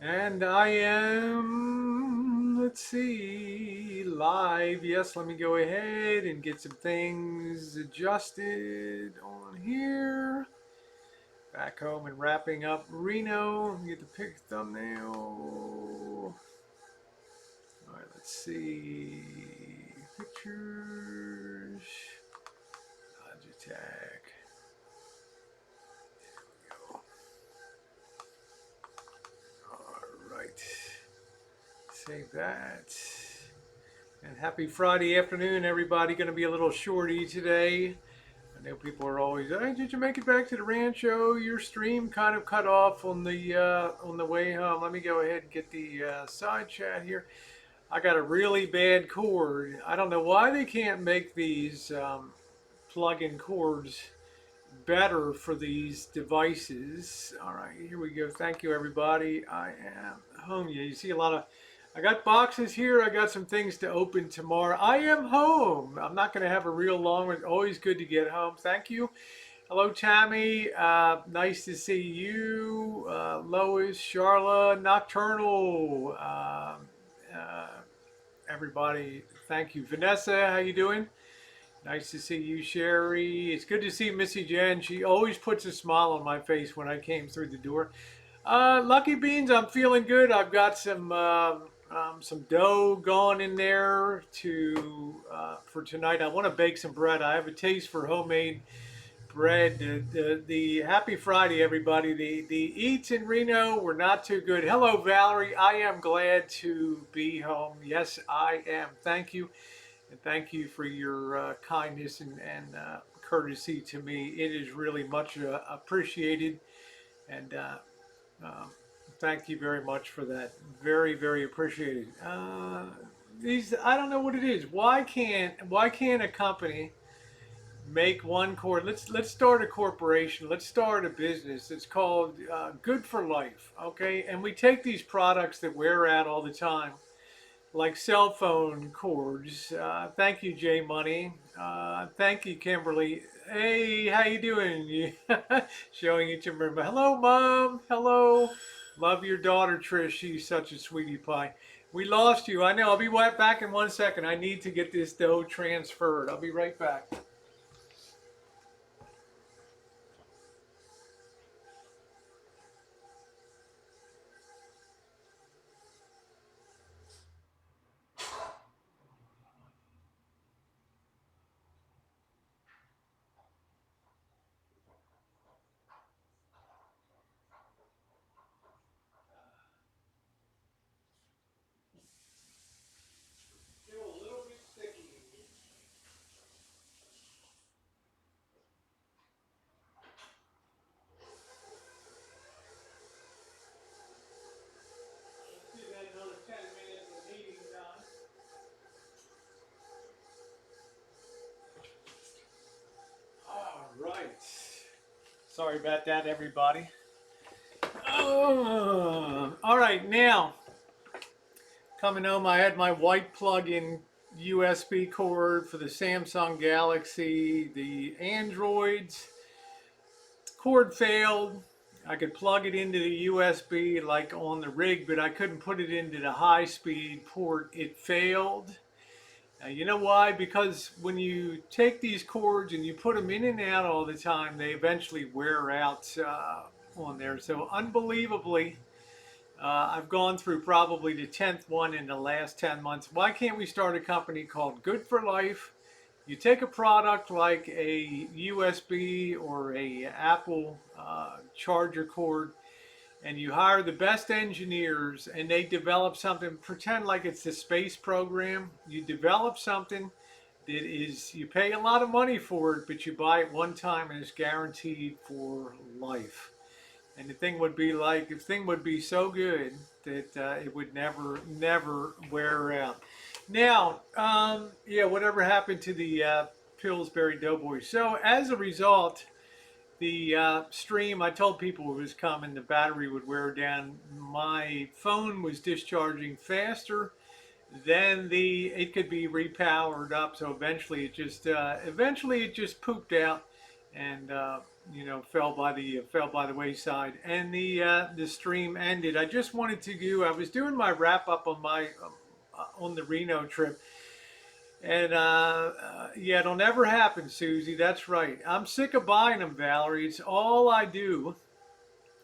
And I am, let's see, live. Yes, let me go ahead and get some things adjusted on here. Back home and wrapping up Reno. Get the pic thumbnail. All right, let's see. Pictures. Logitech. All right. Save that. And happy Friday afternoon, everybody. Going to be a little shorty today. I know people are always, hey, did you make it back to the rancho? Your stream kind of cut off on the way home. Let me go ahead and get the side chat here. I got a really bad cord. I don't know why they can't make these plug-in cords better for these devices. All right, here we go. Thank you, everybody. I am home. Yeah, you see a lot of. I got boxes here. I got some things to open tomorrow. I am home. I'm not going to have a real long one. Always good to get home. Thank you. Hello, Tammy. Nice to see you. Lois, Charla, Nocturnal. Uh, everybody, thank you. Vanessa, how you doing? Nice to see you, Sherry. It's good to see Missy Jen. She always puts a smile on my face when I came through the door. Lucky Beans, I'm feeling good. I've got some dough going in there to for tonight. I want to bake some bread. I have a taste for homemade bread. The Happy Friday, everybody. The eats in Reno were not too good. Hello, Valerie. I am glad to be home. Yes, I am. Thank you. And thank you for your kindness and courtesy to me. It is really much appreciated. And um, thank you very much for that. Very, very appreciated. These, I don't know what it is. Why can't a company make one cord? Let's start a corporation. Let's start a business. It's called Good for Life. Okay, and we take these products that wear out all the time like cell phone cords. Thank you, Jay Money. Thank you, Kimberly. Hey, how you doing? Showing you to remember. Hello, Mom. Hello. Love your daughter, Trish. She's such a sweetie pie. We lost you. I know. I'll be right back in 1 second. I need to get this dough transferred. I'll be right back. Still a little bit sticky. Let's do that another 10 minutes of heating time. All right. Sorry about that, everybody. All right, now coming home, I had my white plug-in USB cord for the Samsung Galaxy. The Androids cord failed. I could plug it into the USB like on the rig, but I couldn't put it into the high-speed port. It failed. You know why? Because when you take these cords and you put them in and out all the time, they eventually wear out on there. So unbelievably, I've gone through probably the 10th one in the last 10 months. Why can't we start a company called Good for Life? You take a product like a USB or a Apple charger cord and you hire the best engineers and they develop something, pretend like it's the space program. You develop something that is, you pay a lot of money for it, but you buy it one time and it's guaranteed for life. And the thing would be so good that it would never wear out. Now, yeah, whatever happened to the Pillsbury Doughboys? So as a result, the stream, I told people it was coming, the battery would wear down. My phone was discharging faster than it could be repowered up. So eventually it just pooped out and fell by the wayside, and the stream ended. I just wanted to do. I was doing my wrap up on my on the Reno trip, and yeah, it'll never happen, Susie. That's right. I'm sick of buying them, Valerie. It's all I do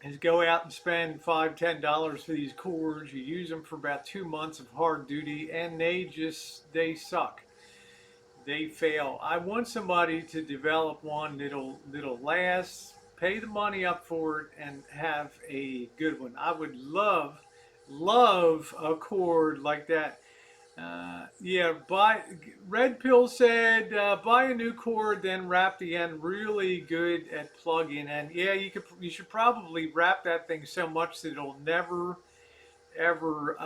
is go out and spend $5, $10 for these cords. You use them for about 2 months of hard duty, and they suck. They fail. I want somebody to develop one that'll last, pay the money up for it, and have a good one. I would love a cord like that. Yeah, buy. Red Pill said buy a new cord, then wrap the end really good at plug-in. And yeah, you should probably wrap that thing so much that it'll never ever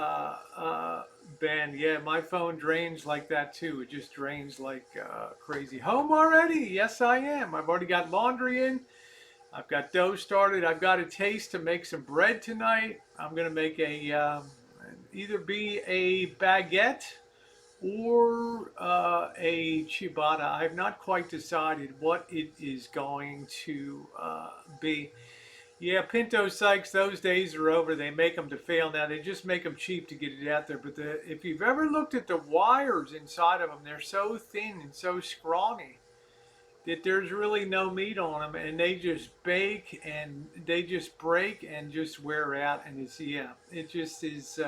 bend. Yeah, my phone drains like that too. It just drains like crazy. Home already? Yes, I am. I've already got laundry in. I've got dough started. I've got a taste to make some bread tonight. I'm gonna make either be a baguette or a ciabatta. I've not quite decided what it is going to be. Yeah, Pinto Sykes, those days are over. They make them to fail now. They just make them cheap to get it out there. But if you've ever looked at the wires inside of them, they're so thin and so scrawny that there's really no meat on them, and they just bake and they just break and just wear out. And it just is.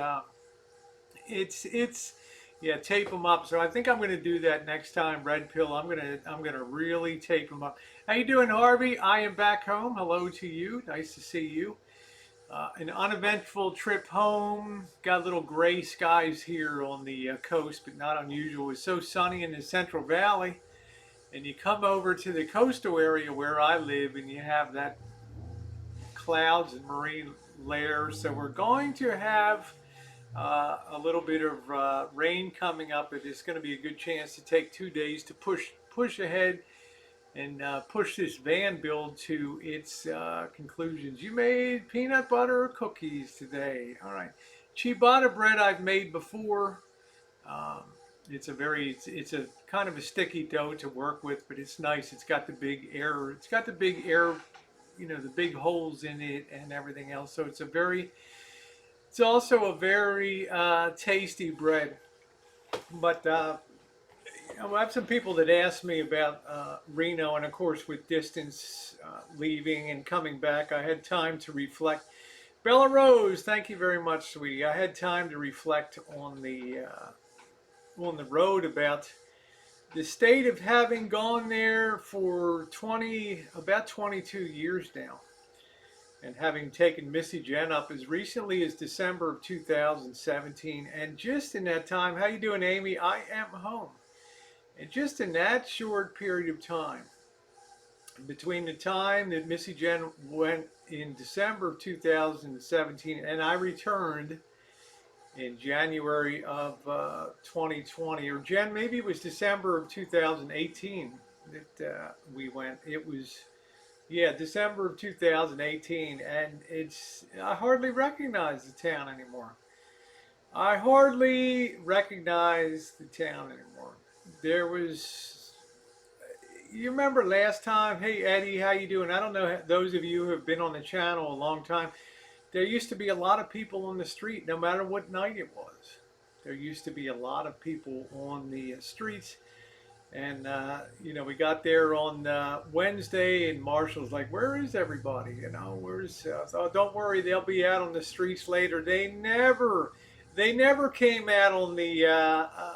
It's yeah, tape them up. So I think I'm going to do that next time. Red Pill. I'm gonna really tape them up. How you doing, Harvey? I am back home. Hello to you. Nice to see you. An uneventful trip home. Got little gray skies here on the coast, but not unusual. It's so sunny in the Central Valley, and you come over to the coastal area where I live, and you have that clouds and marine layers. So we're going to have a little bit of rain coming up. It's going to be a good chance to take 2 days to push ahead and push this van build to its conclusions. You made peanut butter cookies today. All right. Ciabatta bread I've made before. Um, it's a kind of a sticky dough to work with, but it's nice. It's got the big air, the big holes in it and everything else. So it's also a very tasty bread. But I have some people that ask me about Reno, and of course, with distance leaving and coming back, I had time to reflect. Bella Rose, thank you very much, sweetie. I had time to reflect on the road about the state of having gone there for about 22 years now, and having taken Missy Jen up as recently as December of 2017. And just in that time, how you doing, Amy? I am home. And just in that short period of time, between the time that Missy Jen went in December of 2017 and I returned in January of 2020, or Jen, maybe it was December of 2018 that we went. It was, yeah, December of 2018, and I hardly recognize the town anymore. I hardly recognize the town anymore. There was, you remember last time? Hey Eddie, how you doing? I don't know those of you who have been on the channel a long time. There used to be a lot of people on the street, no matter what night it was. There used to be a lot of people on the streets. And, we got there on Wednesday, and Marshall's like, where is everybody? So don't worry, they'll be out on the streets later. They never came out on the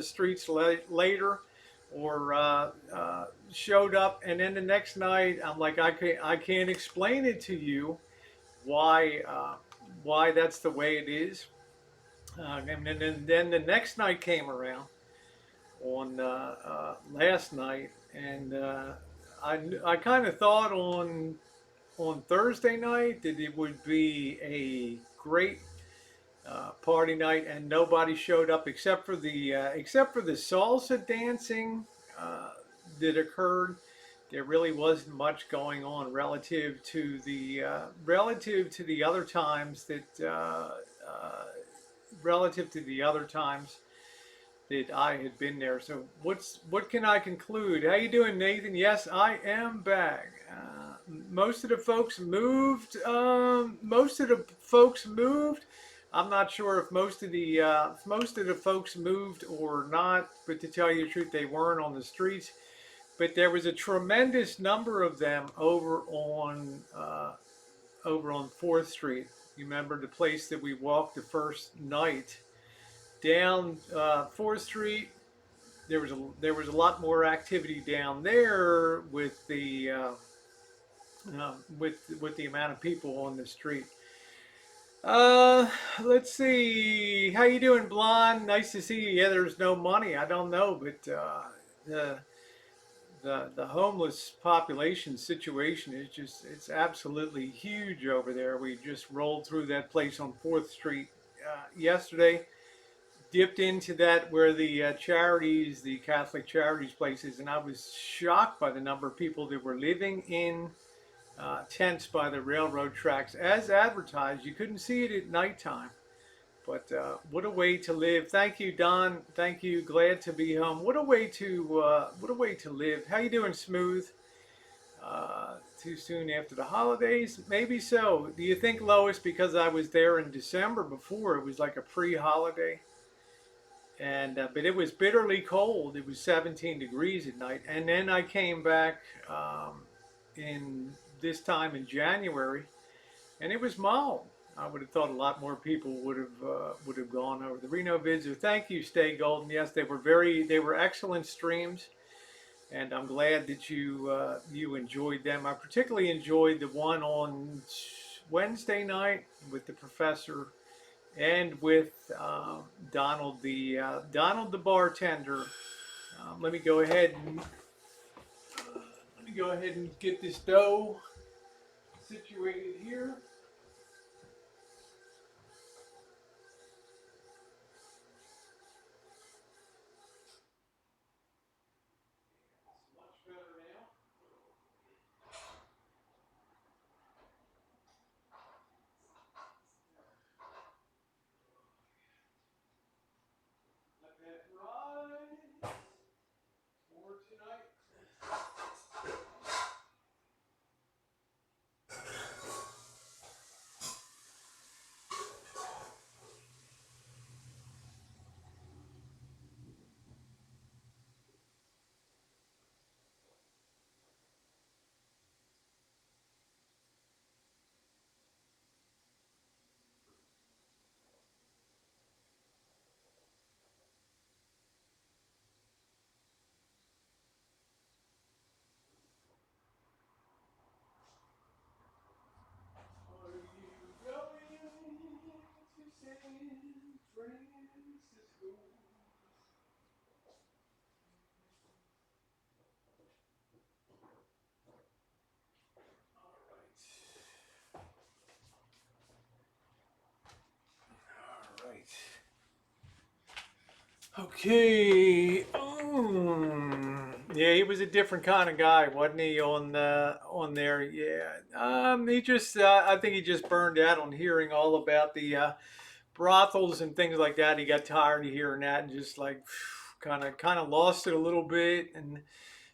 streets later, or showed up. And then the next night, I'm like, I can't explain it to you why that's the way it is. And then the next night came around on last night, and I kind of thought on Thursday night that it would be a great party night, and nobody showed up except for the salsa dancing that occurred. There really wasn't much going on relative to the other times that I had been there. So what can I conclude? How you doing, Nathan? Yes, I am back. Most of the folks moved. Most of the folks moved. I'm not sure if most of the folks moved or not, but to tell you the truth, they weren't on the streets. But there was a tremendous number of them over on Fourth Street. You remember the place that we walked the first night down Fourth Street. There was a lot more activity down there with the amount of people on the street. Uh, let's see. How you doing, Blonde? Nice to see you. Yeah, there's no money. I don't know, but the the homeless population situation is just it's absolutely huge over there. We just rolled through that place on Fourth Street yesterday, dipped into that where the charities, the Catholic charities places, and I was shocked by the number of people that were living in tents by the railroad tracks as advertised. You couldn't see it at nighttime. But what a way to live! Thank you, Don. Thank you. Glad to be home. What a way to live. How you doing, Smooth? Too soon after the holidays? Maybe so. Do you think, Lois? Because I was there in December before, it was like a pre-holiday, and but it was bitterly cold. It was 17 degrees at night, and then I came back in this time in January, and it was mild. I would have thought a lot more people would have gone over the Reno vids. Thank you, Stay Golden. Yes, they were excellent streams, and I'm glad that you enjoyed them. I particularly enjoyed the one on Wednesday night with the professor and with Donald the bartender. Let me go ahead and get this dough situated here. Much better now. Let that rise for tonight. Are you going to San Francisco? All right. All right. Okay. Yeah, he was a different kind of guy, wasn't he? On there, yeah. He just, I think he just burned out on hearing all about the brothels and things like that. He got tired of hearing that and just like kind of lost it a little bit. And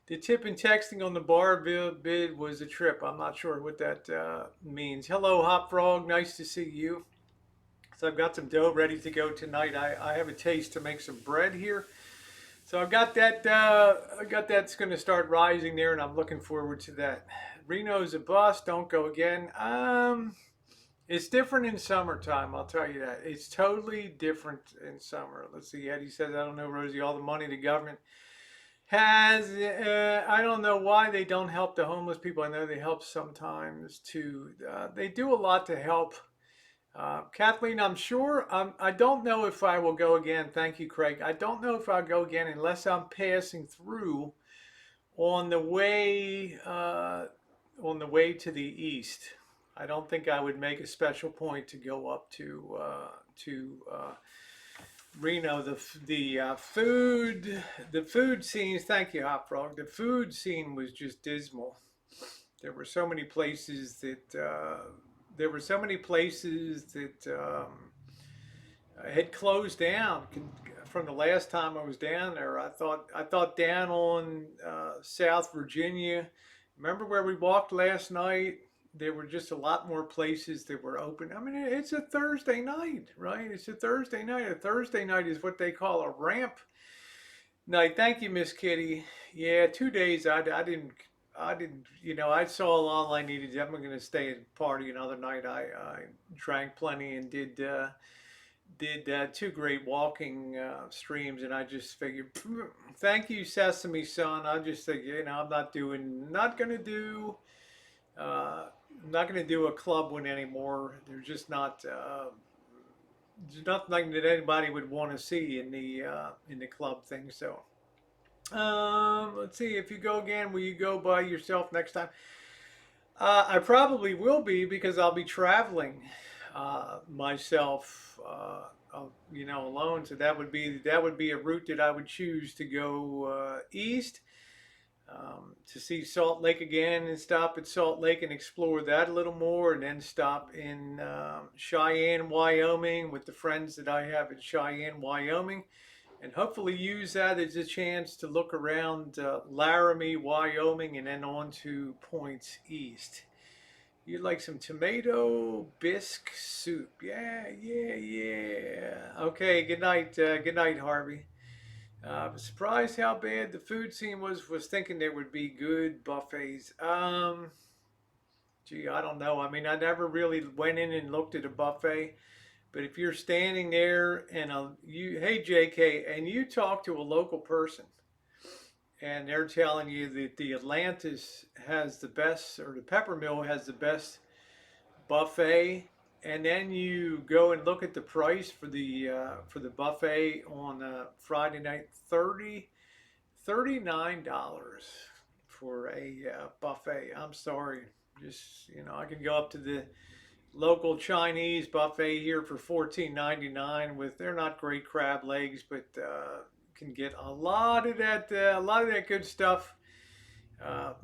the tip and texting on the bar bid was a trip. I'm not sure what that means. Hello, Hop Frog. Nice to see you. So I've got some dough ready to go tonight. I have a taste to make some bread here. So I've got that. I got that's going to start rising there, and I'm looking forward to that. Reno's a bust. Don't go again. It's different in summertime. I'll tell you that. It's totally different in summer. Let's see. Eddie says, I don't know, Rosie. All the money the government has. I don't know why they don't help the homeless people. I know they help sometimes too. They do a lot to help. Kathleen, I'm sure. I don't know if I will go again. Thank you, Craig. I don't know if I'll go again unless I'm passing through on the way to the east. I don't think I would make a special point to go up to Reno. The food scenes. Thank you, Hot Frog. The food scene was just dismal. There were so many places that had closed down from the last time I was down there. I thought down on South Virginia. Remember where we walked last night? There were just a lot more places that were open. I mean, it's a Thursday night, right? It's a Thursday night. A Thursday night is what they call a ramp night. Thank you, Miss Kitty. Yeah, 2 days. I didn't. You know, I saw all I needed. I'm going to stay and party another night. I drank plenty and did two great walking streams, and I just figured, thank you, Sesame Sun. I just think, you know, I'm not gonna do a club one anymore. There's just not, there's nothing that anybody would want to see in the club thing. So, let's see. If you go again, will you go by yourself next time? I probably will be because I'll be traveling myself, you know, alone. So that would be a route that I would choose to go east to see Salt Lake again and stop at Salt Lake and explore that a little more, and then stop in Cheyenne, Wyoming, with the friends that I have in Cheyenne, Wyoming, and hopefully use that as a chance to look around Laramie, Wyoming, and then on to points east. You'd like some tomato bisque soup? Yeah, yeah, yeah. Okay. Good night, Harvey. I was surprised how bad the food scene was. Was thinking there would be good buffets. Gee, I don't know. I mean, I never really went in and looked at a buffet. But if you're standing there and hey JK, and you talk to a local person, and they're telling you that the Atlantis has the best, or the Peppermill has the best buffet, and then you go and look at the price for the buffet on Friday night, $39 for a buffet. I'm sorry, just, you know, I can go up to the local Chinese buffet here for 14.99 with, they're not great crab legs, but can get a lot of that good stuff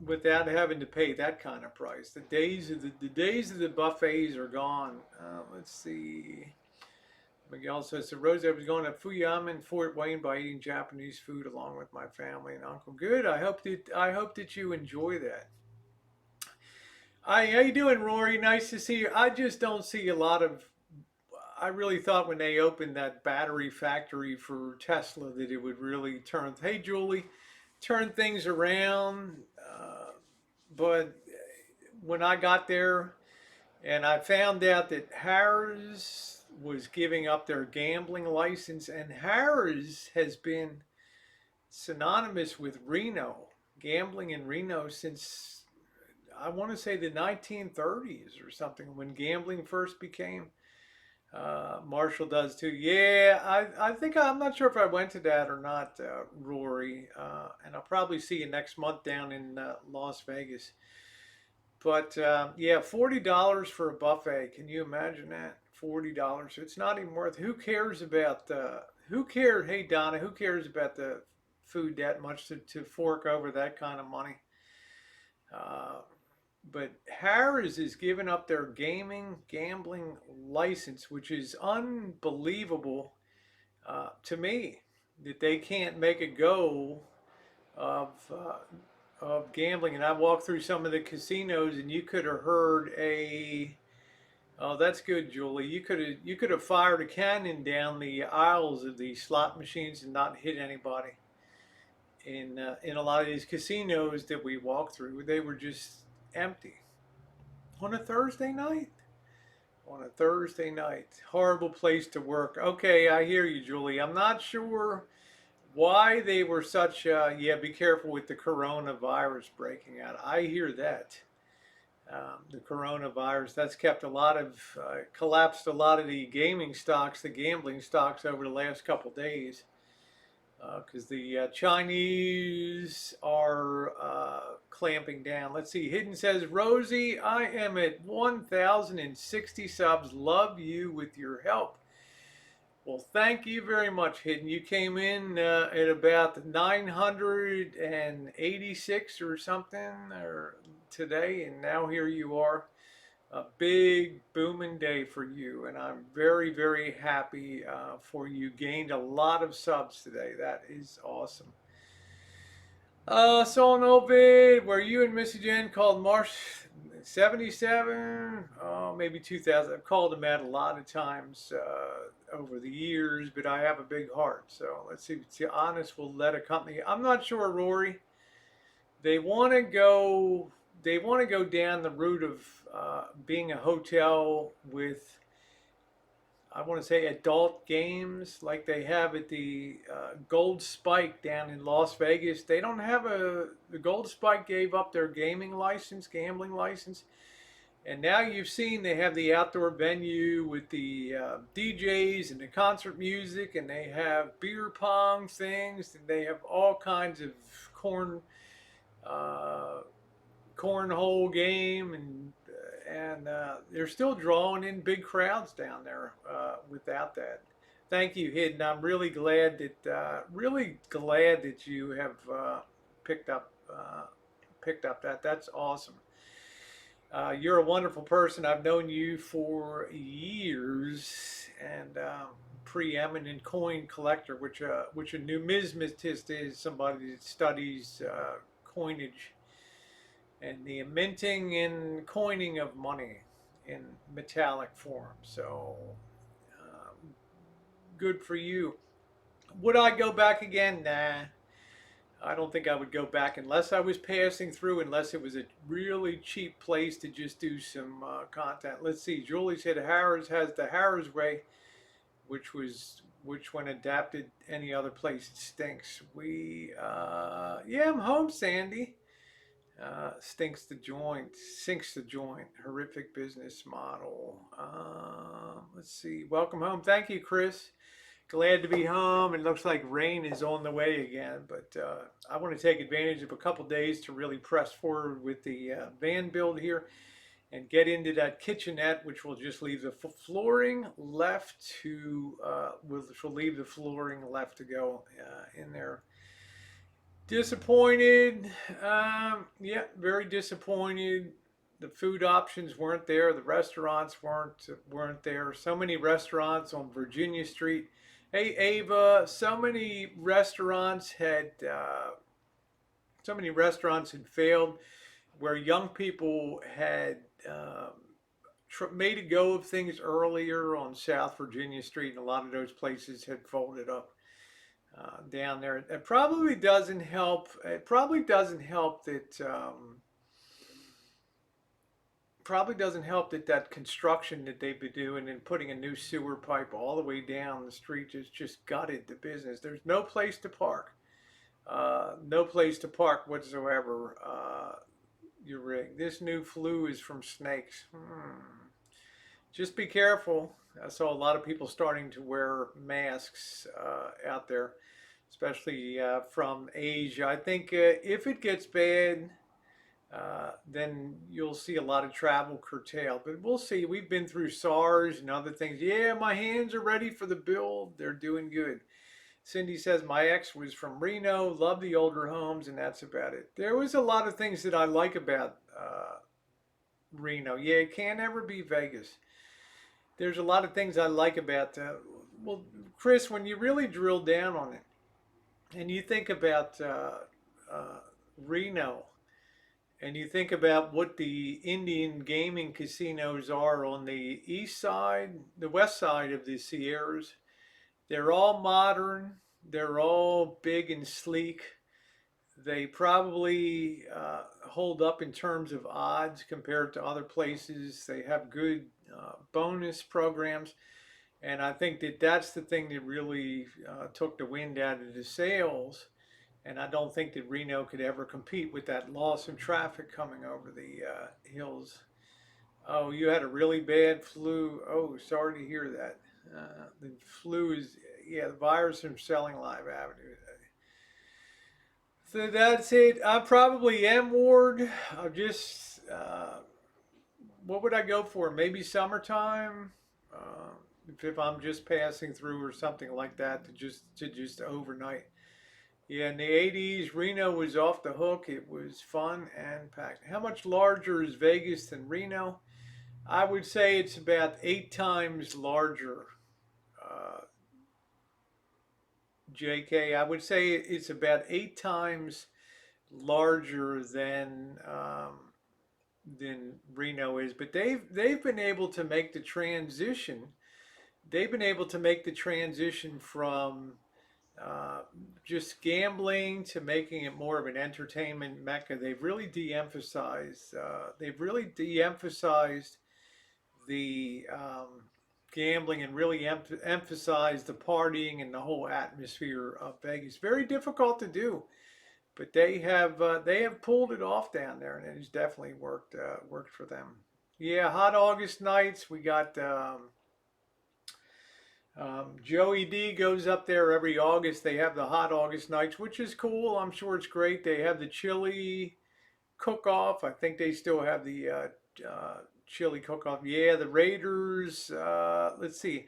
without having to pay that kind of price. The days of the buffets are gone. Let's see. Miguel says, so Rosie, I was going to Fuyam in Fort Wayne by eating Japanese food along with my family and uncle. Good. I hope that you enjoy that. Hi, how you doing, Rory? Nice to see you. I just don't see a lot of. I really thought when they opened that battery factory for Tesla that it would really turn. Hey, Julie, turn things around. But when I got there and I found out that Harrah's was giving up their gambling license, and Harrah's has been synonymous with Reno, gambling in Reno since, I want to say, the 1930s or something, when gambling first became. Marshall does too. Yeah, I think, I'm not sure if I went to that or not, Rory. And I'll probably see you next month down in Las Vegas. But yeah, $40 for a buffet. Can you imagine that? $40. It's not even worth. Who cares about who cares? Hey Donna, who cares about the food that much to fork over that kind of money? Uh, but Harrah's is giving up their gambling license, which is unbelievable to me, that they can't make a go of gambling. And I walked through some of the casinos, and you could have heard a. Oh, that's good, Julie. You could have fired a cannon down the aisles of the slot machines and not hit anybody. In a lot of these casinos that we walked through, they were just empty on a Thursday night. On a Thursday night, horrible place to work. Okay, I hear you, Julie. I'm not sure why they were such. Yeah, be careful with the coronavirus breaking out. I hear that. The coronavirus, that's kept collapsed a lot of the gaming stocks, the gambling stocks over the last couple days, because the Chinese are clamping down. Let's see. Hidden says, Rosie, I am at 1,060 subs. Love you with your help. Well, thank you very much, Hidden. You came in at about 986 or something or today, and now here you are. a big booming day for you, and I'm very, very happy for you. Gained a lot of subs today. That is awesome. Solnovid, where you and Missy Jen called Marsh 77, oh, maybe 2000. I've called him out a lot of times over the years, but I have a big heart. So let's see. See, honest will let a company. I'm not sure, Rory. They want to go. They want to go down the route of being a hotel with, I want to say, adult games like they have at the Gold Spike down in Las Vegas. They don't have the Gold Spike gave up their gaming license, gambling license, and now you've seen they have the outdoor venue with the DJs and the concert music, and they have beer pong things, and they have all kinds of uh, cornhole game, and they're still drawing in big crowds down there without that. Thank you, Hidden. I'm really glad that you have picked up picked up that. That's awesome. You're a wonderful person. I've known you for years, and preeminent coin collector, which a numismatist is somebody that studies coinage and the minting and coining of money in metallic form. So good for you. Would I go back again? Nah. I don't think I would go back unless I was passing through, unless it was a really cheap place to just do some content. Let's see. Julie said Harris has the Harris way, which when adapted any other place it stinks. Yeah, I'm home, Sandy. Stinks the joint, sinks the joint. Horrific business model. Let's see. Welcome home. Thank you, Chris. Glad to be home. It looks like rain is on the way again, but I want to take advantage of a couple days to really press forward with the van build here and get into that kitchenette, which will just leave the flooring left to, which will leave the flooring left to go in there. Disappointed. Yeah, very disappointed. The food options weren't there. The restaurants weren't there. So many restaurants on Virginia Street. Hey Ava, so many restaurants had failed where young people had made a go of things earlier on South Virginia Street, and a lot of those places had folded up down there. It probably doesn't help. It probably doesn't help that that construction that they've been doing and putting a new sewer pipe all the way down the street just gutted the business. There's no place to park. No place to park whatsoever. You're rigged. This new flu is from snakes. Just be careful. I saw a lot of people starting to wear masks out there, especially from Asia. I think if it gets bad, then you'll see a lot of travel curtailed. But we'll see. We've been through SARS and other things. Yeah, my hands are ready for the build. They're doing good. Cindy says, my ex was from Reno, loved the older homes, and that's about it. There was a lot of things that I like about Reno. Yeah, it can't ever be Vegas. There's a lot of things I like about well, Chris, when you really drill down on it and you think about Reno and you think about what the Indian gaming casinos are on the east side, the west side of the Sierras, they're all modern, they're all big and sleek. They probably hold up in terms of odds compared to other places. They have good bonus programs. And I think that that's the thing that really took the wind out of the sails. And I don't think that Reno could ever compete with that loss of traffic coming over the hills. Oh, you had a really bad flu. Oh, sorry to hear that. The flu is, yeah, the virus from selling live avenue. So that's it. I probably am Ward. I'll just, what would I go for? Maybe summertime, if I'm just passing through or something like that to just overnight. Yeah, in the 80s, Reno was off the hook. It was fun and packed. How much larger is Vegas than Reno? I would say it's about 8 times larger. Uh, JK, I would say it's about 8 times larger than Reno is, but they've been able to make the transition. They've been able to make the transition from uh, just gambling to making it more of an entertainment mecca. They've really de-emphasized the gambling and really emphasized the partying and the whole atmosphere of Vegas. Very difficult to do, but they have pulled it off down there, and it has definitely worked for them. Yeah, hot August nights. We got Joey D goes up there every August. They have the hot August nights, which is cool. I'm sure it's great. They have the chili cook-off. I think they still have the chili cook-off. Yeah, the Raiders. Let's see.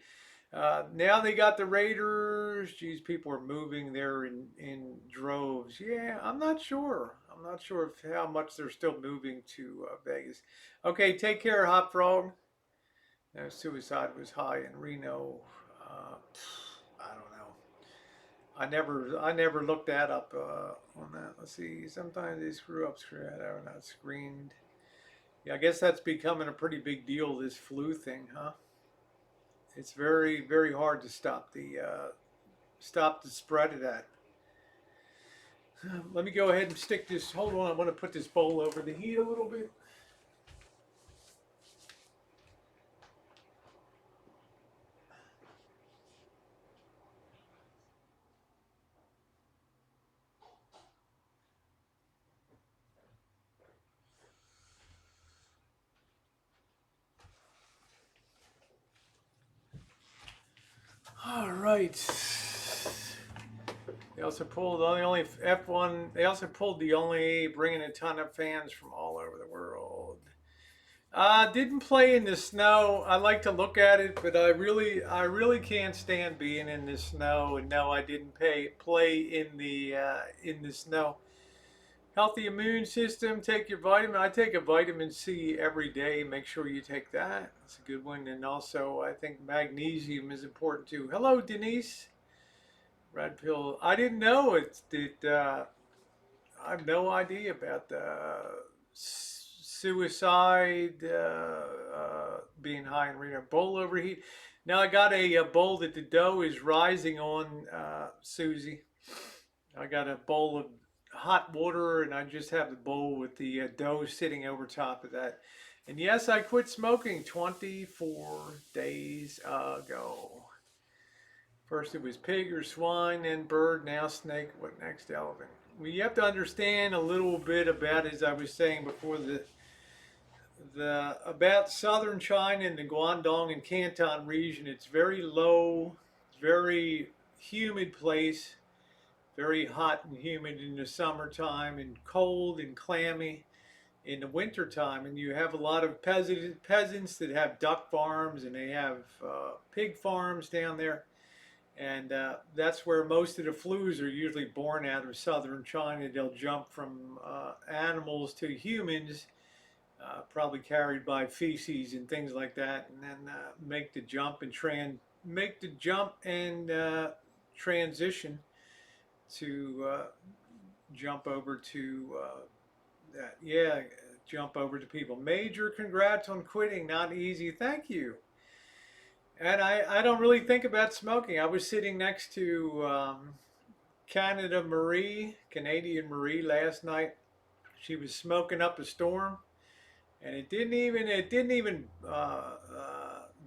Now they got the Raiders. Geez, people are moving there in droves. Yeah, I'm not sure. I'm not sure if how much they're still moving to Vegas. Okay, take care, Hot Frog. No, suicide was high in Reno. Uh, I don't know. I never looked that up on that. Let's see. Sometimes they screw up. Are not screened. Yeah, I guess that's becoming a pretty big deal. This flu thing, huh? It's very hard to stop the spread of that. Let me go ahead and stick this. Hold on, I want to put this bowl over the heat a little bit. All right. They also pulled the only F1. They also pulled the only, bringing a ton of fans from all over the world. Didn't play in the snow. I like to look at it, but I really can't stand being in the snow. And no, I didn't play in the snow. Healthy immune system. Take your vitamin. I take a vitamin C every day. Make sure you take that. That's a good one. And also, I think magnesium is important too. Hello, Denise. Red pill. I didn't know it. I have no idea about the suicide being high in Reno. Bowl overheat. Now I got a bowl that the dough is rising on, Susie. I got a bowl of hot water, and I just have the bowl with the dough sitting over top of that. And yes, I quit smoking 24 days ago. First it was pig or swine, then bird, now snake. What next? Elephant. Well, you have to understand a little bit about, as I was saying before, the about southern China and the Guangdong and Canton region. It's very low, very humid place, very hot and humid in the summertime, and cold and clammy in the wintertime. And you have a lot of peasants that have duck farms, and they have pig farms down there. And that's where most of the flus are usually born out of southern China. They'll jump from animals to humans, probably carried by feces and things like that, and then make the jump and transition to jump over to that. Yeah, jump over to people. Major congrats on quitting. Not easy. Thank you. And I don't really think about smoking. I was sitting next to Canadian Marie last night. She was smoking up a storm, and it didn't even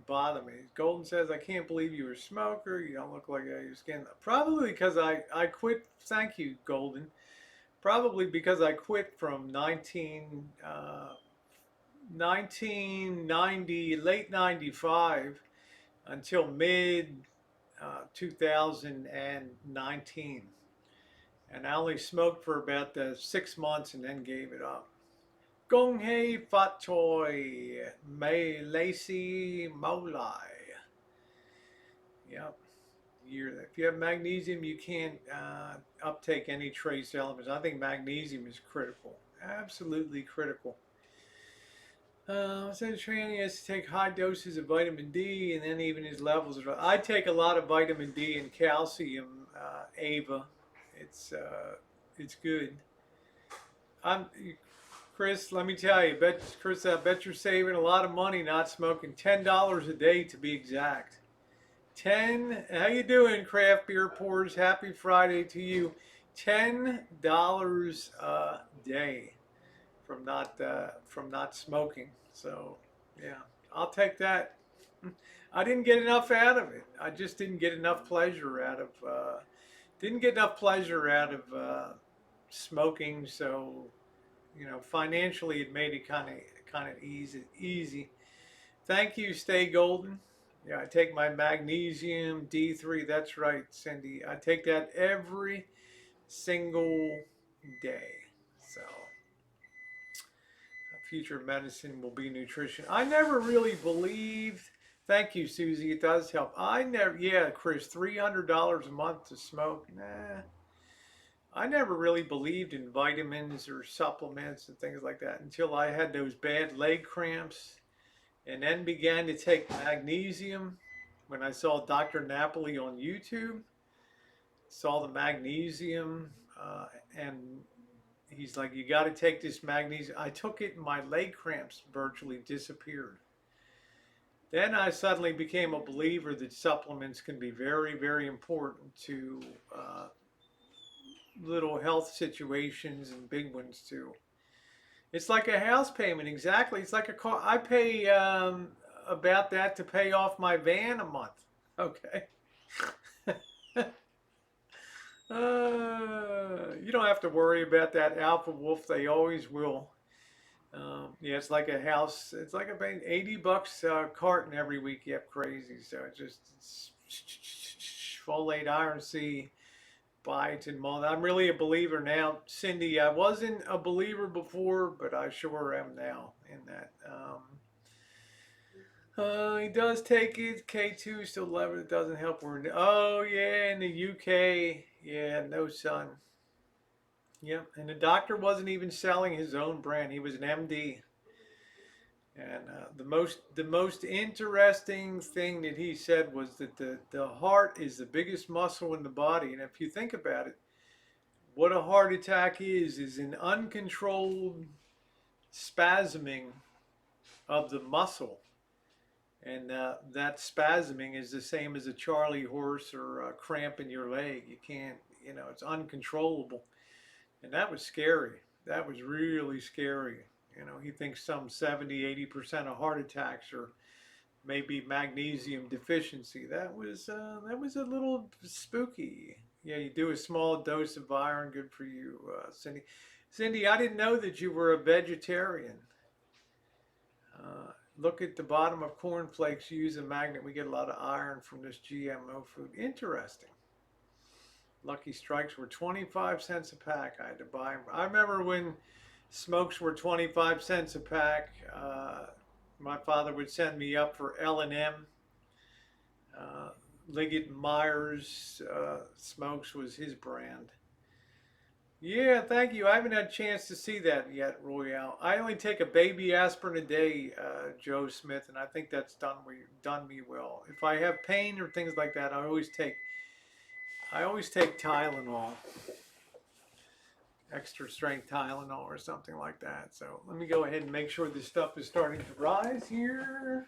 bother me. Golden says, "I can't believe you're a smoker. You don't look like your skin." Probably because I quit. Thank you, Golden. Probably because I quit from 1990, late 95 until mid 2019. And I only smoked for about 6 months and then gave it up. Gong hei fat choi, mei lacy molai. Yep. If you have magnesium, you can't uptake any trace elements. I think magnesium is critical, absolutely critical. So training has to take high doses of vitamin D, and then even his levels. I take a lot of vitamin D and calcium, Ava. It's uh, it's good. I'm Chris. Let me tell you, Chris, I bet you're saving a lot of money not smoking. $10 a day to be exact. 10. How you doing, craft beer pours? Happy Friday to you. $10 a day from not smoking. So yeah, I'll take that. I didn't get enough out of it. I just didn't get enough pleasure out of smoking. So financially it made it kind of easy. Thank you, Stay Golden. Yeah, I take my magnesium D3. That's right, Cindy. I take that every single day. So future medicine will be nutrition. I never really believed. Thank you, Susie. It does help. Yeah, Chris, $300 a month to smoke. Nah, I never really believed in vitamins or supplements and things like that until I had those bad leg cramps and then began to take magnesium when I saw Dr. Napoli on YouTube. Saw the magnesium, and he's like, you got to take this magnesium. I took it and my leg cramps virtually disappeared. Then I suddenly became a believer that supplements can be very, very important to little health situations and big ones too. It's like a house payment, exactly. It's like a car. I pay about that to pay off my van a month. Okay. You don't have to worry about that alpha wolf. They always will. Yeah, it's like a house. It's like about $80 carton every week. Yep, crazy. So it's folate iron C bites and malt. I'm really a believer now, Cindy. I wasn't a believer before, but I sure am now in that. He does take it. K2 still 11. It doesn't help. Oh yeah, in the UK. Yeah, no son. Yep, and the doctor wasn't even selling his own brand. He was an MD. And the most interesting thing that he said was that the heart is the biggest muscle in the body. And if you think about it, what a heart attack is an uncontrolled spasming of the muscle. And that spasming is the same as a Charlie horse or a cramp in your leg. You can't, it's uncontrollable. And that was scary. That was really scary. He thinks some 70-80% of heart attacks are maybe magnesium deficiency. That was a little spooky. Yeah, you do a small dose of iron, good for you, Cindy. Cindy, I didn't know that you were a vegetarian. Look at the bottom of cornflakes. You use a magnet. We get a lot of iron from this GMO food. Interesting. Lucky Strikes were 25 cents a pack. I had to buy them. I remember when smokes were 25 cents a pack. My father would send me up for L&M. Liggett Myers smokes was his brand. Yeah, thank you. I haven't had a chance to see that yet, Royale. I only take a baby aspirin a day, Joe Smith, and I think that's done me well. If I have pain or things like that, I always take Tylenol, extra strength Tylenol or something like that. So let me go ahead and make sure this stuff is starting to rise here.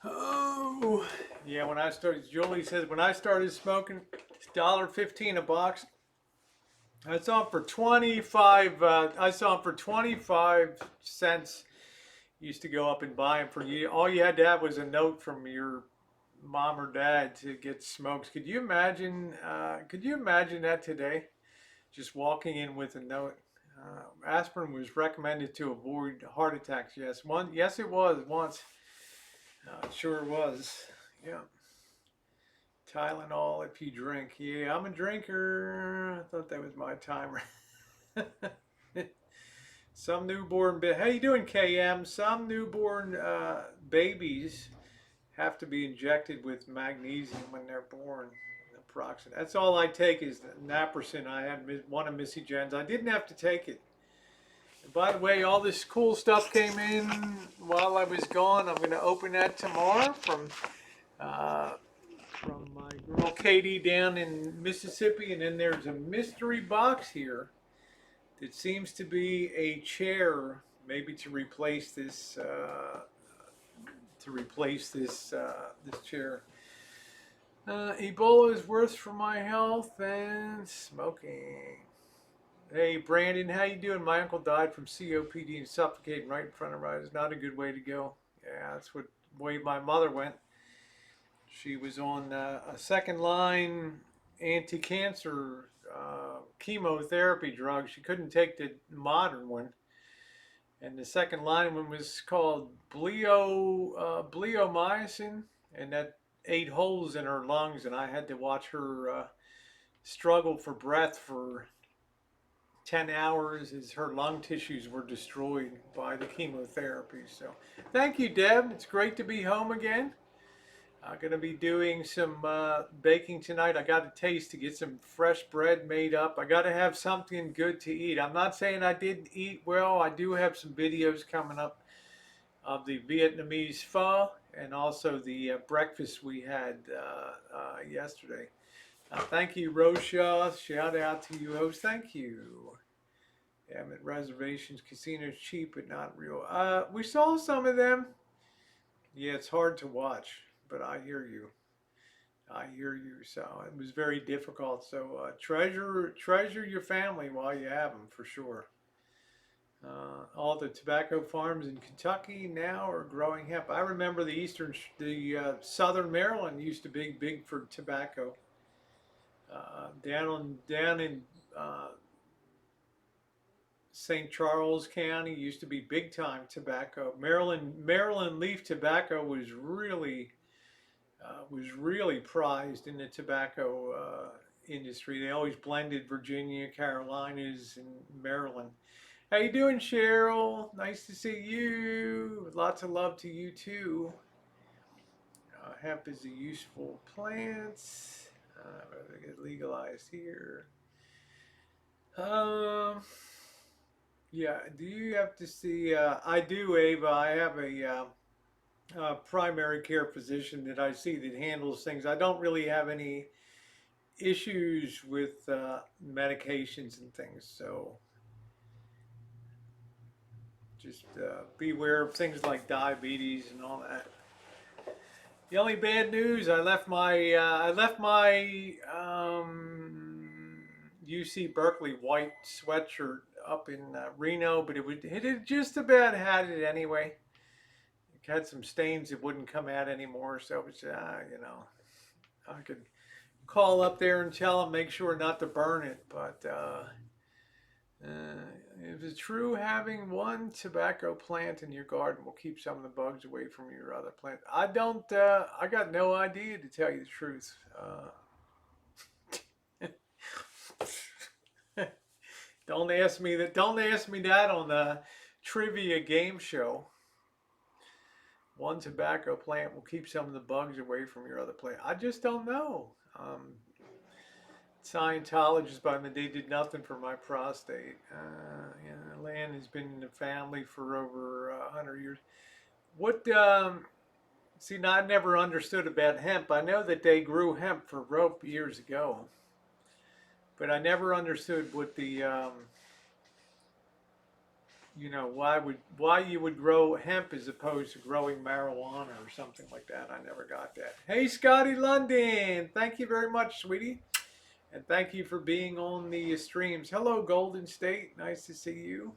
Oh, yeah. Julie says when I started smoking, it's $1.15 a box. I saw them for 25. I saw them for 25 cents. Used to go up and buy them for you. All you had to have was a note from your mom or dad to get smokes. Could you imagine? Could you imagine that today? Just walking in with a note. Aspirin was recommended to avoid heart attacks. Yes, it was once. It sure was. Yeah. Tylenol if you drink. Yeah, I'm a drinker. I thought that was my timer. Some newborn, how you doing, KM? Some newborn babies have to be injected with magnesium when they're born. Naproxen. That's all I take is naproxen. I had one of Missy Jen's. I didn't have to take it. And by the way, all this cool stuff came in while I was gone. I'm going to open that tomorrow uh, from my girl Katie down in Mississippi. And then there's a mystery box here that seems to be a chair, maybe to replace this this chair. Ebola is worse for my health than smoking. Hey Brandon, how you doing? My uncle died from COPD and suffocating right in front of us. Not a good way to go. Yeah, that's what way my mother went. She was on a second line anti-cancer chemotherapy drug. She couldn't take the modern one, and the second line one was called bleomycin, and that ate holes in her lungs, and I had to watch her struggle for breath for 10 hours as her lung tissues were destroyed by the chemotherapy. So thank you, Deb. It's great to be home again. I'm going to be doing some baking tonight. I got a taste to get some fresh bread made up. I got to have something good to eat. I'm not saying I didn't eat well. I do have some videos coming up of the Vietnamese pho and also the breakfast we had yesterday. Thank you, Rosha. Shout out to you, host. Thank you. Damn it, reservations, casinos cheap but not real. We saw some of them. Yeah, it's hard to watch, but I hear you. I hear you. So it was very difficult. So treasure your family while you have them for sure. All the tobacco farms in Kentucky now are growing hemp. I remember southern Maryland used to be big for tobacco. Down in St. Charles County used to be big time tobacco. Maryland leaf tobacco was really prized in the tobacco industry. They always blended Virginia, Carolinas, and Maryland. How you doing, Cheryl? Nice to see you. Lots of love to you too. Hemp is a useful plant. Get legalized here. Yeah, do you have to see? I do, Ava. I have a primary care physician that I see that handles things. I don't really have any issues with medications and things, so just beware of things like diabetes and all that. The only bad news, I left my UC Berkeley white sweatshirt up in Reno, but it had just about had it anyway. It had some stains that wouldn't come out anymore, so it was, I could call up there and tell them make sure not to burn it. But is it true having one tobacco plant in your garden will keep some of the bugs away from your other plant? I don't. I got no idea to tell you the truth. Don't ask me that. Don't ask me that on the trivia game show. One tobacco plant will keep some of the bugs away from your other plant. I just don't know. Scientologists, by the they did nothing for my prostate. Land has been in the family for over 100 years. What? See, now, I never understood about hemp. I know that they grew hemp for rope years ago, but I never understood what the why you would grow hemp as opposed to growing marijuana or something like that. I never got that. Hey, Scotty London, thank you very much, sweetie, and thank you for being on the streams. Hello, Golden State, nice to see you.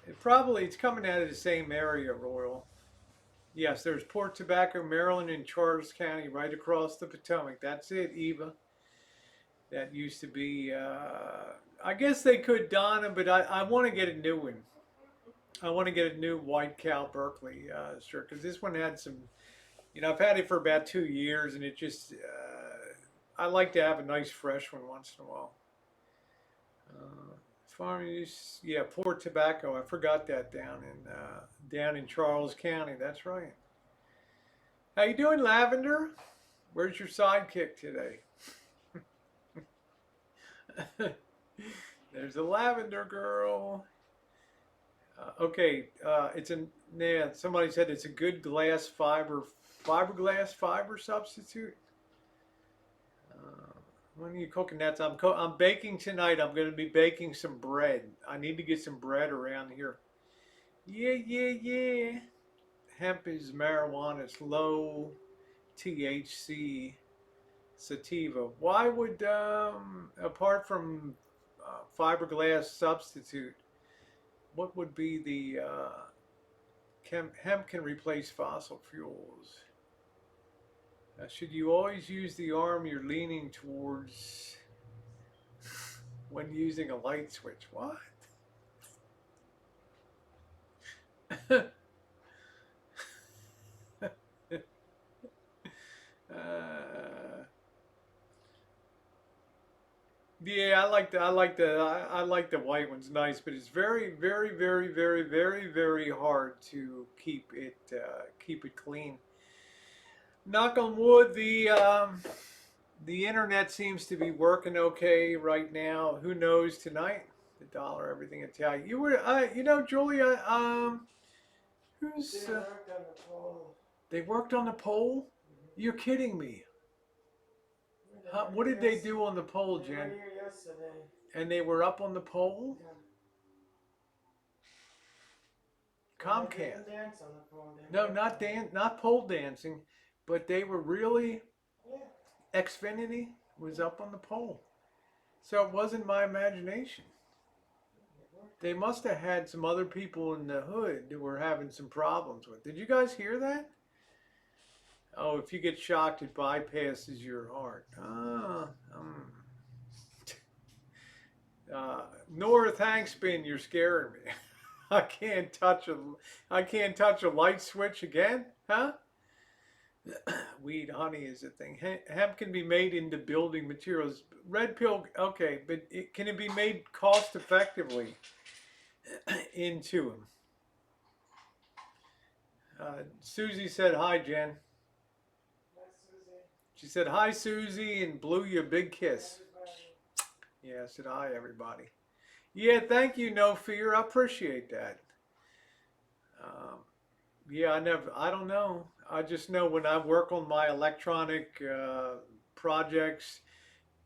It's coming out of the same area, Royal. Yes, there's Port Tobacco, Maryland, and Charles County, right across the Potomac. That's it, Eva. That used to be. I guess they could Donna, but I want to get a new one. I want to get a new White Cow Berkeley shirt because this one had some I've had it for about 2 years, and it just I like to have a nice fresh one once in a while. Farm use, yeah, port tobacco. I forgot that down in Charles County. That's right. How you doing, Lavender? Where's your sidekick today? There's a Lavender girl. Okay, it's a yeah. Somebody said it's a good fiberglass fiber substitute. When are you cooking that? I'm baking tonight. I'm going to be baking some bread. I need to get some bread around here. Yeah, yeah, yeah. Hemp is marijuana. It's low THC sativa. Why would apart from fiberglass substitute, what would be the hemp can replace fossil fuels? Should you always use the arm you're leaning towards when using a light switch? What? uh, yeah, I like the white one's nice, but it's very, very, very, very, very, very hard to keep it clean. Knock on wood, the internet seems to be working okay right now. Who knows tonight? The dollar, everything Italian. Julia. Who's? They worked on the poll. You're kidding me. What did they do on the poll, Jen? They were here yesterday. And they were up on the pole? Yeah. Comcast. They didn't dance on the pole. No, not pole dancing, but they were really. Yeah. Xfinity was up on the pole, so it wasn't my imagination. They must have had some other people in the hood that were having some problems with. Did you guys hear that? Oh, if you get shocked, it bypasses your heart. North Hankspin, you're scaring me. I can't touch a light switch again, huh? Weed, honey is a thing. Hemp can be made into building materials. Red pill, okay, but can it be made cost effectively into them? Susie said hi, Jen. Hi, Susie. She said hi, Susie, and blew you a big kiss. Yeah, I said hi, everybody. Yeah, thank you, No Fear. I appreciate that. Yeah, I don't know. I just know when I work on my electronic projects,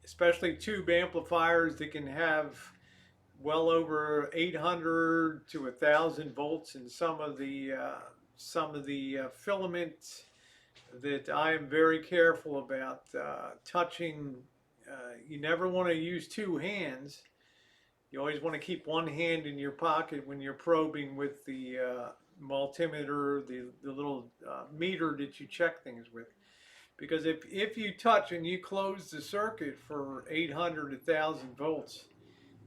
especially tube amplifiers that can have well over 800 to 1,000 volts in some of the filament that I am very careful about touching. You never want to use two hands. You always want to keep one hand in your pocket when you're probing with the multimeter, the little meter that you check things with. Because if you touch and you close the circuit for 800, 1,000 volts,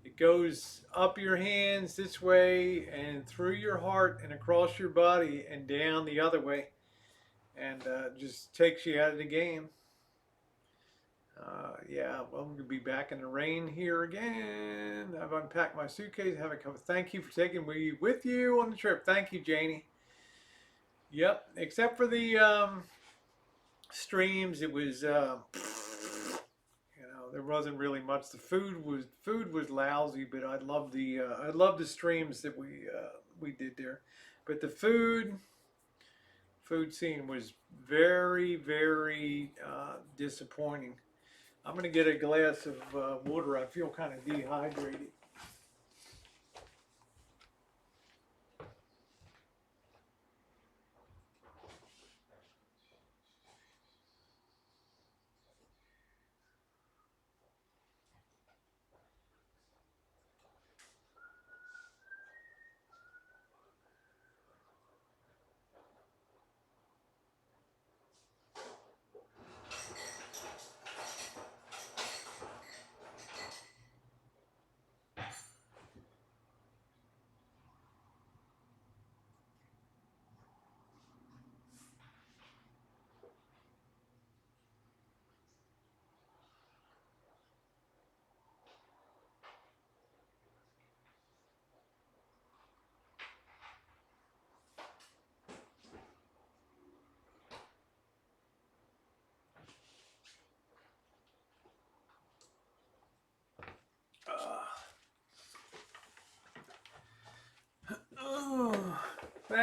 it goes up your hands this way and through your heart and across your body and down the other way, and just takes you out of the game. Yeah, well, I'm gonna be back in the rain here again. I've unpacked my suitcase. Have a couple. Thank you for taking me with you on the trip. Thank you, Janie. Yep. Except for the streams, it was there wasn't really much. The food was lousy, but I love the streams that we did there. But the food scene was very, very disappointing. I'm gonna get a glass of water. I feel kind of dehydrated.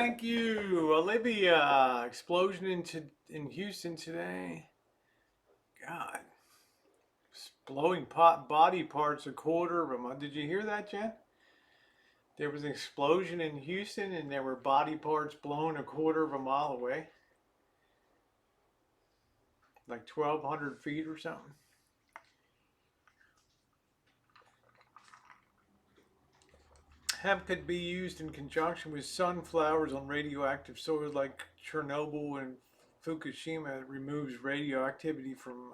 Thank you, Olivia. Explosion in Houston today. God, blowing body parts a quarter of a mile. Did you hear that, Jen? There was an explosion in Houston, and there were body parts blown a quarter of a mile away, like 1,200 feet or something. Hemp could be used in conjunction with sunflowers on radioactive soils like Chernobyl and Fukushima. It removes radioactivity from.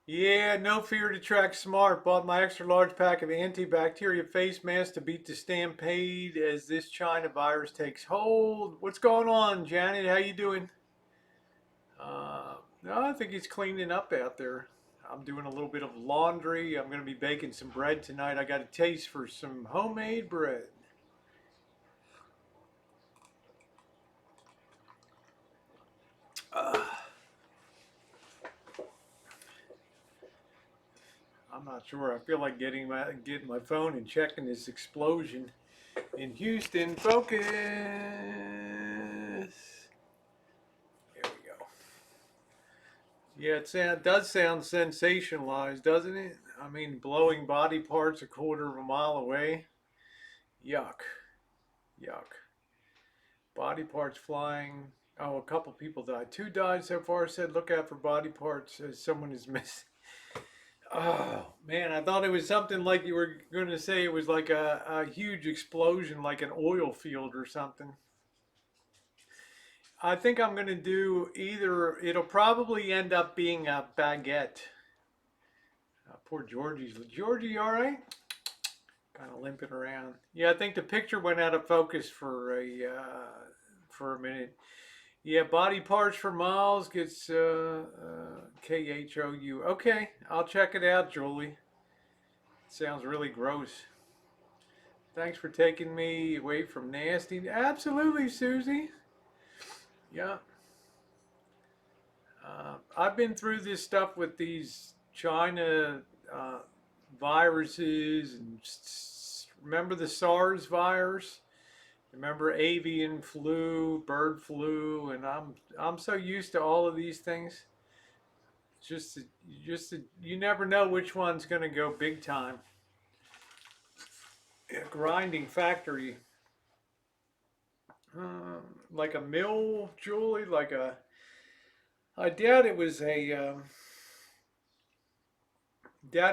Yeah, no fear to track smart. Bought my extra large pack of antibacterial face masks to beat the stampede as this China virus takes hold. What's going on, Janet? How you doing? No, I think he's cleaning up out there. I'm doing a little bit of laundry. I'm going to be baking some bread tonight. I got a taste for some homemade bread. Uh, I'm not sure. I feel like getting my phone and checking this explosion in Houston. Focus. There we go. Yeah, it does sound sensationalized, doesn't it? I mean, blowing body parts a quarter of a mile away. Yuck. Yuck. Body parts flying. Oh, a couple people died. Two died so far. Said look out for body parts as someone is missing. Oh man, I thought it was something like you were going to say it was like a huge explosion, like an oil field or something. I think I'm going to do either. It'll probably end up being a baguette. Poor Georgie's. Georgie, all right? Kind of limping around. Yeah, I think the picture went out of focus for a minute. Yeah, body parts for miles gets KHOU. Okay, I'll check it out, Julie. Sounds really gross. Thanks for taking me away from nasty. Absolutely, Susie. Yeah. I've been through this stuff with these China uh, viruses and remember the SARS virus? Remember avian flu, bird flu, and I'm so used to all of these things. Just you never know which one's going to go big time. A grinding factory, like a mill, Julie, like a. I doubt it was doubt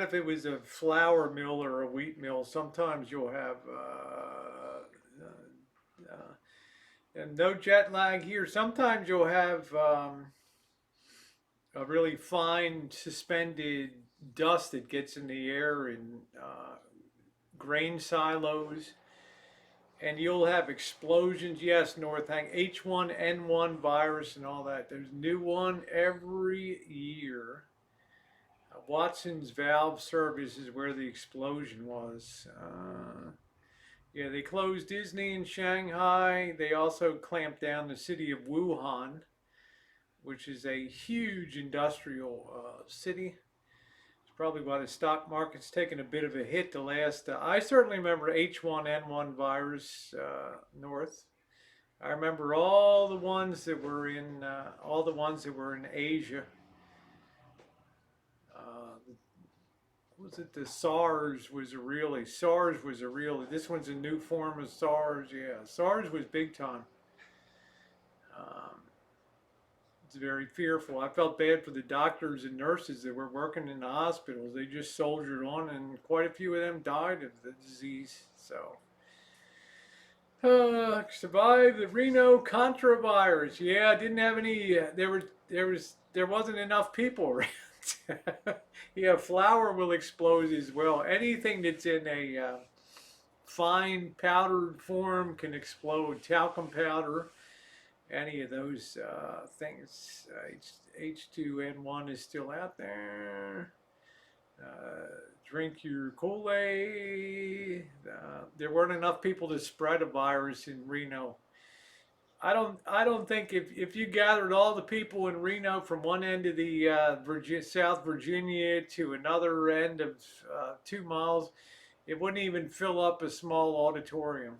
if it was a flour mill or a wheat mill. Sometimes you'll have and no jet lag here. Sometimes you'll have a really fine suspended dust that gets in the air in grain silos, and you'll have explosions. Yes, North Hang H1N1 virus and all that. There's a new one every year. Watson's Valve Service is where the explosion was. Yeah, they closed Disney in Shanghai. They also clamped down the city of Wuhan, which is a huge industrial city. It's probably why the stock market's taken a bit of a hit the last. I certainly remember H1N1 virus north. I remember all the ones that were in Asia. Was it the SARS was a really SARS was a really this one's a new form of SARS. Yeah, SARS was big time. Um, it's very fearful. I felt bad for the doctors and nurses that were working in the hospitals. They just soldiered on, and quite a few of them died of the disease. So, survived the Reno Contra virus. Yeah, I didn't have any. There wasn't enough people around. Yeah, flour will explode as well. Anything that's in a fine powdered form can explode. Talcum powder, any of those things. H2N1 is still out there. Drink your Kool-Aid. There weren't enough people to spread a virus in Reno. I don't think if you gathered all the people in Reno from one end of the South Virginia to another end of 2 miles, It wouldn't even fill up a small auditorium.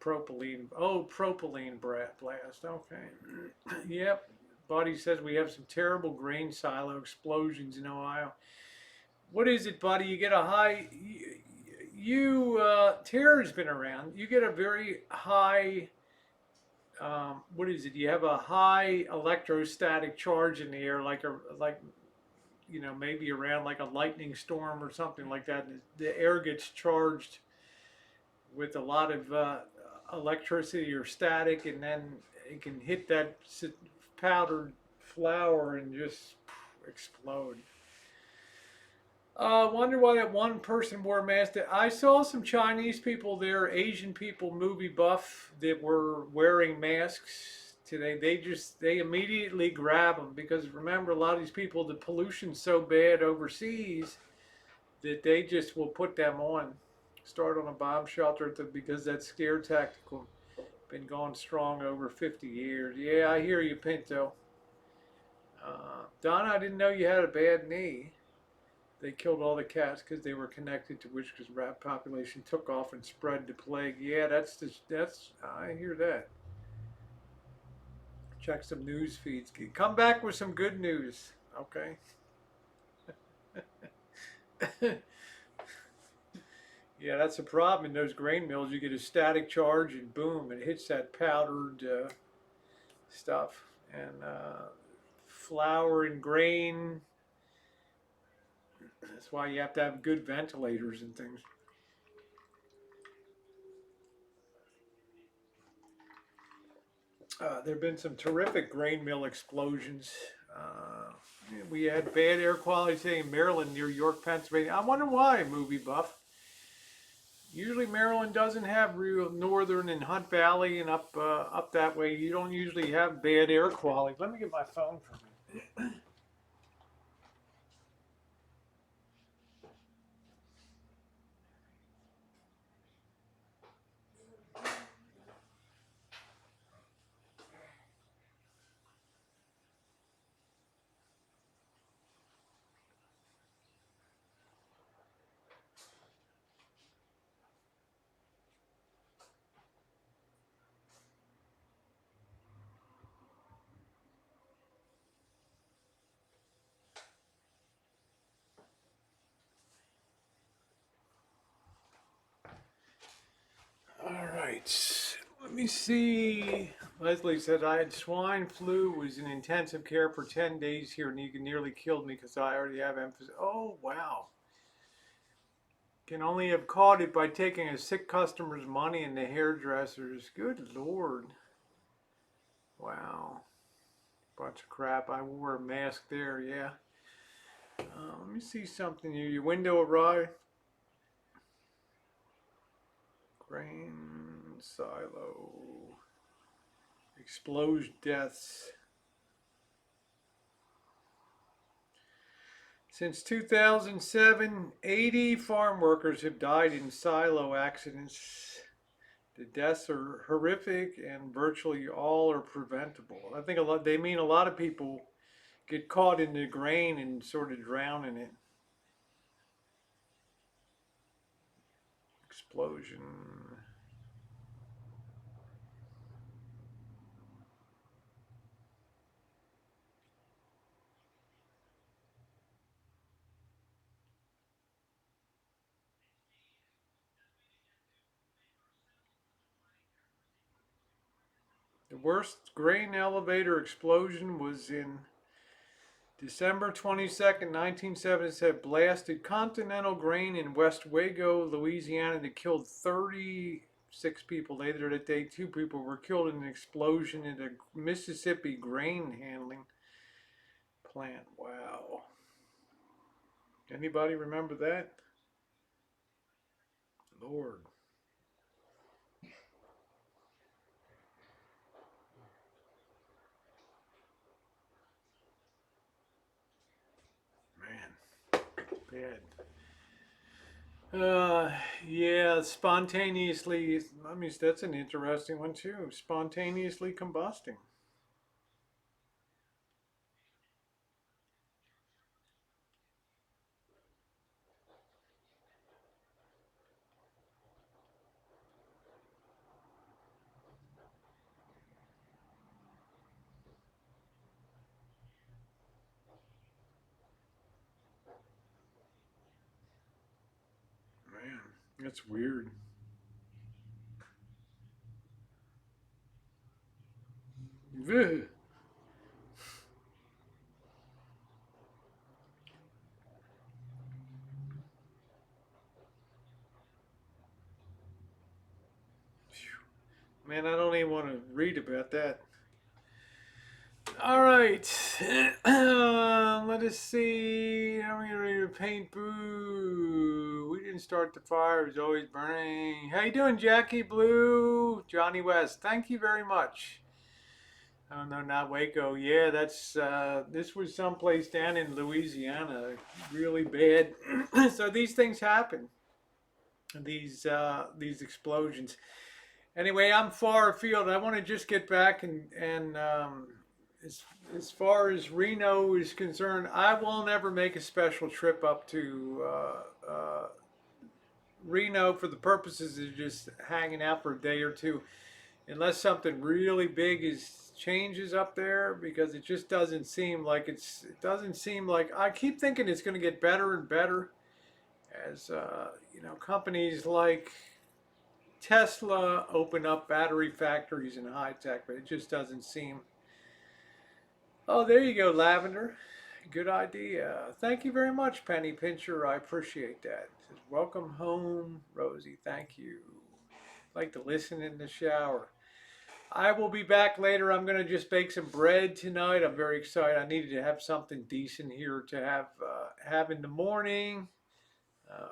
Propylene. Oh, propylene blast. Okay. Yep. Buddy says we have some terrible grain silo explosions in Ohio. What is it, buddy? You get a high. Terror's been around. You get a very high. What is it? You have a high electrostatic charge in the air, maybe around like a lightning storm or something like that. The air gets charged with a lot of electricity or static, and then it can hit that powdered flour and just explode. Wonder why that one person wore a mask. I saw some Chinese people there, Asian people, movie buff, that were wearing masks today. They immediately grab them because remember, a lot of these people, the pollution's so bad overseas that they just will put them on. Start on a bomb shelter because that scare tactical been going strong over 50 years. Yeah, I hear you, Pinto. Donna, I didn't know you had a bad knee. They killed all the cats because they were connected to which because rat population took off and spread the plague. Yeah, that's I hear that. Check some news feeds. Come back with some good news. Okay. Yeah, that's a problem in those grain mills. You get a static charge and boom, it hits that powdered stuff and flour and grain. That's why you have to have good ventilators and things. There have been some terrific grain mill explosions. Uh, we had bad air quality today in Maryland, near York, Pennsylvania. I wonder why, movie buff. Usually Maryland doesn't have real northern and Hunt Valley and up that way. You don't usually have bad air quality. Let me get my phone from me. All right. Let me see. Leslie said I had swine flu, was in intensive care for 10 days here, and you nearly killed me because I already have emphasis. Oh, wow. Can only have caught it by taking a sick customer's money in the hairdressers. Good Lord. Wow. Bunch of crap. I wore a mask there, yeah. Let me see something here. Your window arrived. Grain silo. Explosion deaths. Since 2007, 80 farm workers have died in silo accidents. The deaths are horrific and virtually all are preventable. I think they mean a lot of people get caught in the grain and sort of drown in it. Explosion. The worst grain elevator explosion was in December 22nd, 1977. Blasted Continental Grain in West Wago, Louisiana, that killed 36 people. Later that day, 2 people were killed in an explosion in a Mississippi grain handling plant. Wow. Anybody remember that? Lord. Man, bad. Uh, yeah, spontaneously. I mean, that's an interesting one too. Spontaneously combusting. That's weird. Ugh. Man, I don't even want to read about that. All right. Let us see. How are we ready to paint? Boo. We didn't start the fire. It was always burning. How you doing, Jackie Blue? Johnny West. Thank you very much. Oh no, not Waco. Yeah, that's this was someplace down in Louisiana, really bad. So these things happen. These explosions. Anyway, I'm far afield. I want to just get back and as as far as Reno is concerned, I will never make a special trip up to Reno for the purposes of just hanging out for a day or two, unless something really big is changes up there, because it just doesn't seem like it doesn't seem like I keep thinking it's going to get better and better as companies like Tesla open up battery factories in high tech, but it just doesn't seem. Oh, there you go, Lavender. Good idea. Thank you very much, Penny Pincher. I appreciate that. It says, welcome home, Rosie. Thank you. Like to listen in the shower. I will be back later. I'm going to just bake some bread tonight. I'm very excited. I needed to have something decent here to have in the morning.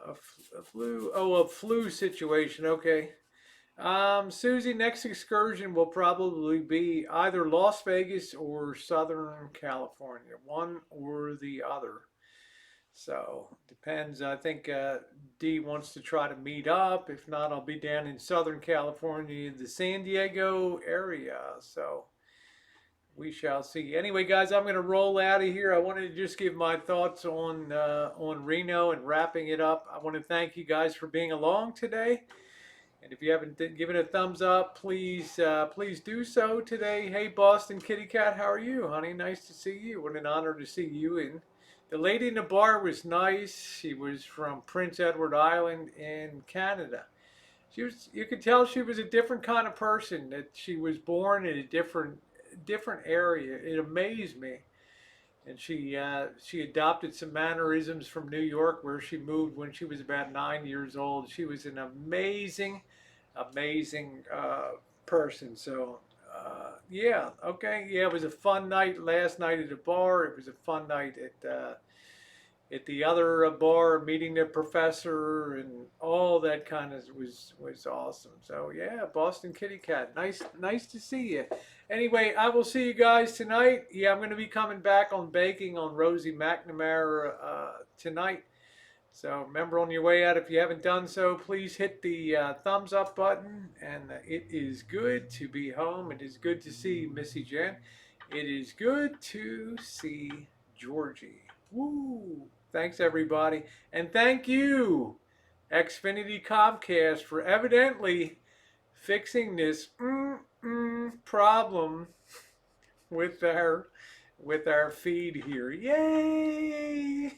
A flu. Oh, a flu situation. Okay. Susie, next excursion will probably be either Las Vegas or Southern California, one or the other. So depends. I think Dee wants to try to meet up. If not, I'll be down in Southern California, the San Diego area. So we shall see. Anyway, guys, I'm going to roll out of here. I wanted to just give my thoughts on Reno and wrapping it up. I want to thank you guys for being along today. And if you haven't given a thumbs up, please do so today. Hey, Boston Kitty Cat, how are you, honey? Nice to see you. What an honor to see you. And the lady in the bar was nice. She was from Prince Edward Island in Canada. You could tell she was a different kind of person. That she was born in a different area. It amazed me. And she adopted some mannerisms from New York, where she moved when she was about 9 years old. She was an amazing person. So yeah, okay, yeah, it was a fun night last night at the bar. It was a fun night at the other bar, meeting the professor and all that kind of was awesome. So yeah, Boston Kitty Cat, nice to see you. Anyway, I will see you guys tonight. Yeah, I'm going to be coming back on baking on Rosie McNamara tonight. So remember, on your way out, if you haven't done so, please hit the thumbs up button. And it is good to be home. It is good to see Missy Jen. It is good to see Georgie. Woo! Thanks, everybody. And thank you, Xfinity Comcast, for evidently fixing this problem with our feed here. Yay!